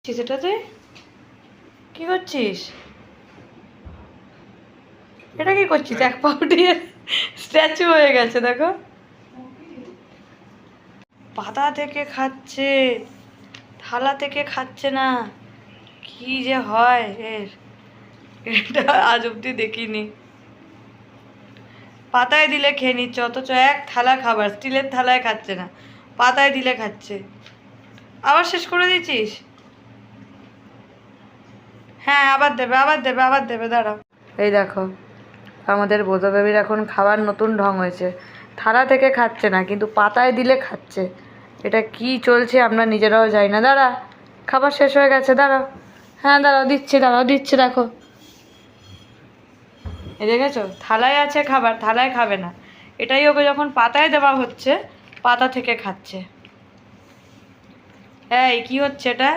সেটা তুই কি করছিস? এটা কি করছিস? এক পা উঠিয়ে স্ট্যাচু হয়ে গেছে দেখো। পাতা থেকে খাচ্ছে, থালা থেকে খাচ্ছে না। কি যে হয় এর, এটা আজ অব্দি দেখিনি। পাতায় দিলে খেয়ে নিচ্ছে, অথচ এক থালা খাবার স্টিলের থালায় খাচ্ছে না, পাতায় দিলে খাচ্ছে। আবার শেষ করে দিয়েছিস? হ্যাঁ, আবার দেবে, আবার দেবে, আবার দেবে, দাঁড়াও। এই দেখো, আমাদের বোঝা বেবির এখন খাবার নতুন ঢং হয়েছে। থালা থেকে খাচ্ছে না, কিন্তু পাতায় দিলে খাচ্ছে। এটা কি চলছে আমরা নিজেরাও জানি না। দাঁড়া, খাবার শেষ হয়ে গেছে, দাঁড়াও। হ্যাঁ দাঁড়াও, দিচ্ছি, দাঁড়াও দিচ্ছি, দেখো। এই দেখেছো, থালায় আছে খাবার, থালায় খাবে না। এটাই ওকে যখন পাতায় দেওয়া হচ্ছে, পাতা থেকে খাচ্ছে। এই কি হচ্ছে এটা?